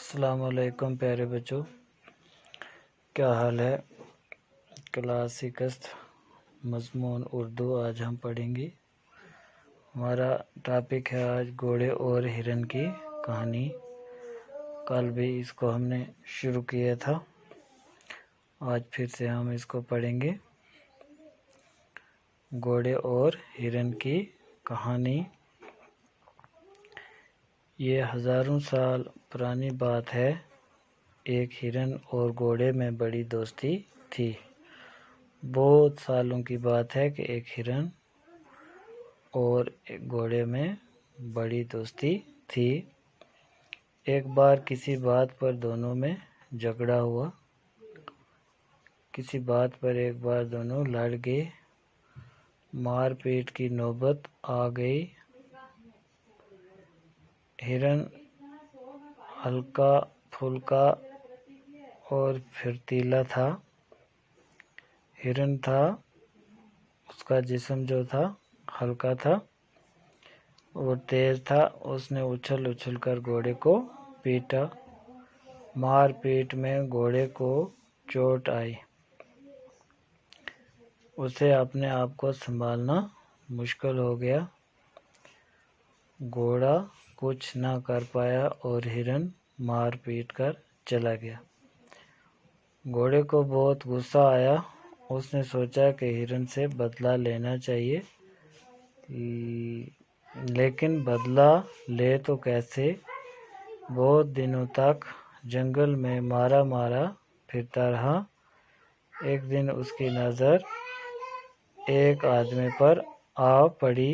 السلام علیکم پیارے بچوں، کیا حال ہے؟ کلاس 6 مضمون اردو آج ہم پڑھیں گے۔ ہمارا ٹاپک ہے آج گھوڑے اور ہرن کی کہانی۔ کل بھی اس کو ہم نے شروع کیا تھا، آج پھر سے ہم اس کو پڑھیں گے۔ گھوڑے اور ہرن کی کہانی یہ ہزاروں سال پرانی بات ہے۔ ایک ہرن اور گھوڑے میں بڑی دوستی تھی۔ بہت سالوں کی بات ہے کہ ایک ہرن اور ایک گھوڑے میں بڑی دوستی تھی۔ ایک بار کسی بات پر دونوں میں جھگڑا ہوا۔ کسی بات پر ایک بار دونوں لڑ گئے، مار پیٹ کی نوبت آ گئی۔ ہرن ہلکا پھلکا اور پھرتیلا تھا۔ ہرن تھا، اس کا جسم جو تھا ہلکا تھا اور تیز تھا۔ اس نے اچھل اچھل کر گھوڑے کو پیٹا۔ مار پیٹ میں گھوڑے کو چوٹ آئی۔ اسے اپنے آپ کو سنبھالنا مشکل ہو گیا۔ گھوڑا کچھ نہ کر پایا اور ہرن مار پیٹ کر چلا گیا۔ گھوڑے کو بہت غصہ آیا۔ اس نے سوچا کہ ہرن سے بدلہ لینا چاہیے، لیکن بدلہ لے تو کیسے؟ بہت دنوں تک جنگل میں مارا مارا پھرتا رہا۔ ایک دن اس کی نظر ایک آدمی پر آ پڑی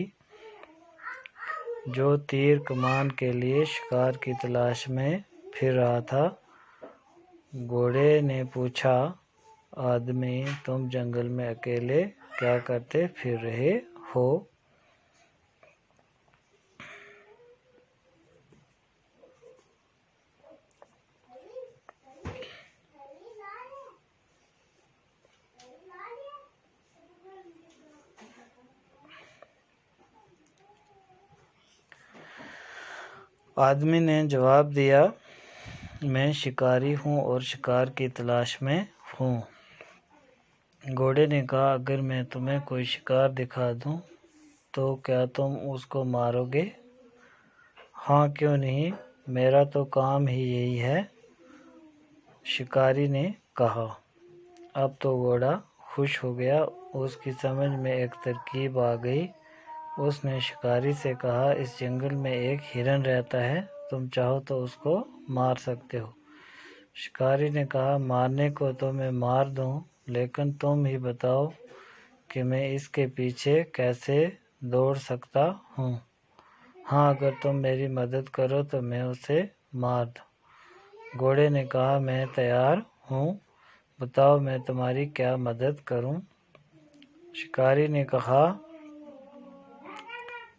جو تیر کمان کے لیے شکار کی تلاش میں پھر رہا تھا۔ گھوڑے نے پوچھا، آدمی، تم جنگل میں اکیلے کیا کرتے پھر رہے ہو؟ آدمی نے جواب دیا، میں شکاری ہوں اور شکار کی تلاش میں ہوں۔ گھوڑے نے کہا، اگر میں تمہیں کوئی شکار دکھا دوں تو کیا تم اس کو مارو گے؟ ہاں، کیوں نہیں، میرا تو کام ہی یہی ہے، شکاری نے کہا۔ اب تو گھوڑا خوش ہو گیا۔ اس کی سمجھ میں ایک ترکیب آ گئی۔ اس نے شکاری سے کہا، اس جنگل میں ایک ہرن رہتا ہے، تم چاہو تو اس کو مار سکتے ہو۔ شکاری نے کہا، مارنے کو تو میں مار دوں، لیکن تم ہی بتاؤ کہ میں اس کے پیچھے کیسے دوڑ سکتا ہوں۔ ہاں، اگر تم میری مدد کرو تو میں اسے مار دوں۔ گھوڑے نے کہا، میں تیار ہوں، بتاؤ میں تمہاری کیا مدد کروں؟ شکاری نے کہا،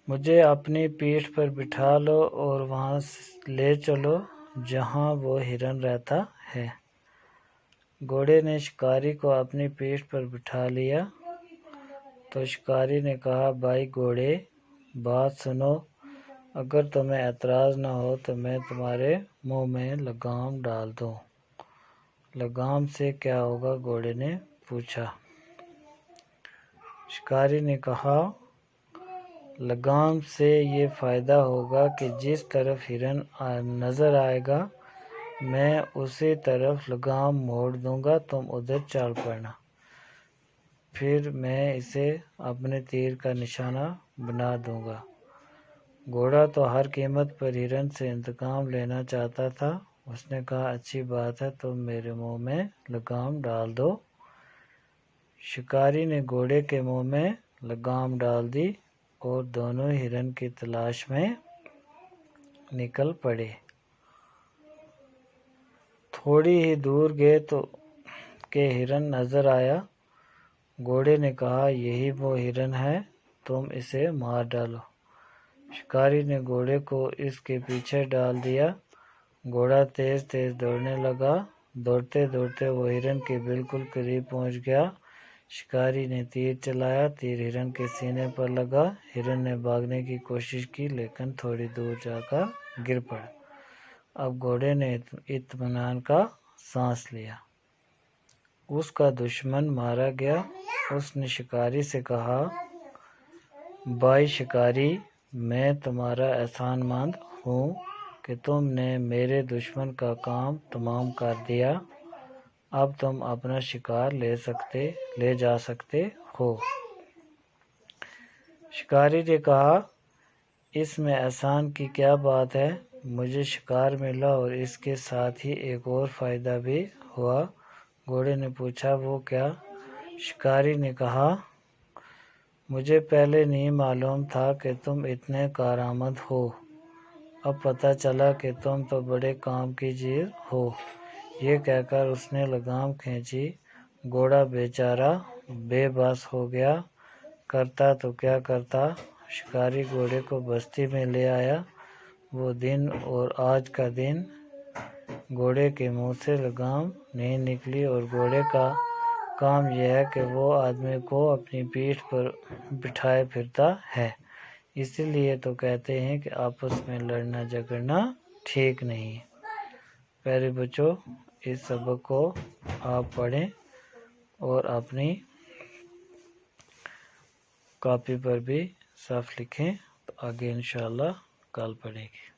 مجھے اپنی پیٹھ پر بٹھا لو اور وہاں لے چلو جہاں وہ ہرن رہتا ہے۔ گھوڑے نے شکاری کو اپنی پیٹھ پر بٹھا لیا تو شکاری نے کہا، بھائی گھوڑے، بات سنو، اگر تمہیں اعتراض نہ ہو تو میں تمہارے منہ میں لگام ڈال دوں۔ لگام سے کیا ہوگا؟ گھوڑے نے پوچھا۔ شکاری نے کہا، لگام سے یہ فائدہ ہوگا کہ جس طرف ہرن نظر آئے گا میں اسی طرف لگام موڑ دوں گا، تم ادھر چل پڑنا، پھر میں اسے اپنے تیر کا نشانہ بنا دوں گا۔ گھوڑا تو ہر قیمت پر ہرن سے انتقام لینا چاہتا تھا۔ اس نے کہا، اچھی بات ہے، تم میرے منہ میں لگام ڈال دو۔ شکاری نے گھوڑے کے منہ میں لگام ڈال دی اور دونوں ہرن کی تلاش میں نکل پڑے۔ تھوڑی ہی دور گئے تو کہ ہرن نظر آیا۔ گھوڑے نے کہا، یہی وہ ہرن ہے، تم اسے مار ڈالو۔ شکاری نے گھوڑے کو اس کے پیچھے ڈال دیا۔ گھوڑا تیز تیز دوڑنے لگا۔ دوڑتے دوڑتے وہ ہرن کے بالکل قریب پہنچ گیا۔ شکاری نے تیر چلایا، تیر ہرن کے سینے پر لگا۔ ہرن نے بھاگنے کی کوشش کی لیکن تھوڑی دور جا کر گر پڑا۔ اب گھوڑے نے اطمینان کا سانس لیا۔ اس کا دشمن مارا گیا۔ اس نے شکاری سے کہا، بھائی شکاری، میں تمہارا احسان مند ہوں کہ تم نے میرے دشمن کا کام تمام کر دیا۔ اب تم اپنا شکار لے جا سکتے ہو۔ شکاری نے کہا، اس میں احسان کی کیا بات ہے؟ مجھے شکار ملا اور اس کے ساتھ ہی ایک اور فائدہ بھی ہوا۔ گھوڑے نے پوچھا، وہ کیا؟ شکاری نے کہا، مجھے پہلے نہیں معلوم تھا کہ تم اتنے کارآمد ہو۔ اب پتہ چلا کہ تم تو بڑے کام کی چیز ہو۔ یہ کہہ کر اس نے لگام کھینچی۔ گھوڑا بیچارہ بے بس ہو گیا۔ کرتا تو کیا کرتا؟ شکاری گھوڑے کو بستی میں لے آیا۔ وہ دن اور آج کا دن گھوڑے کے منہ سے لگام نہیں نکلی، اور گھوڑے کا کام یہ ہے کہ وہ آدمی کو اپنی پیٹھ پر بٹھائے پھرتا ہے۔ اسی لیے تو کہتے ہیں کہ آپس میں لڑنا جھگڑنا ٹھیک نہیں۔ پیارے بچوں، اس سبق کو آپ پڑھیں اور اپنی کاپی پر بھی صاف لکھیں، تو آگے انشاءاللہ کل پڑھیں گے۔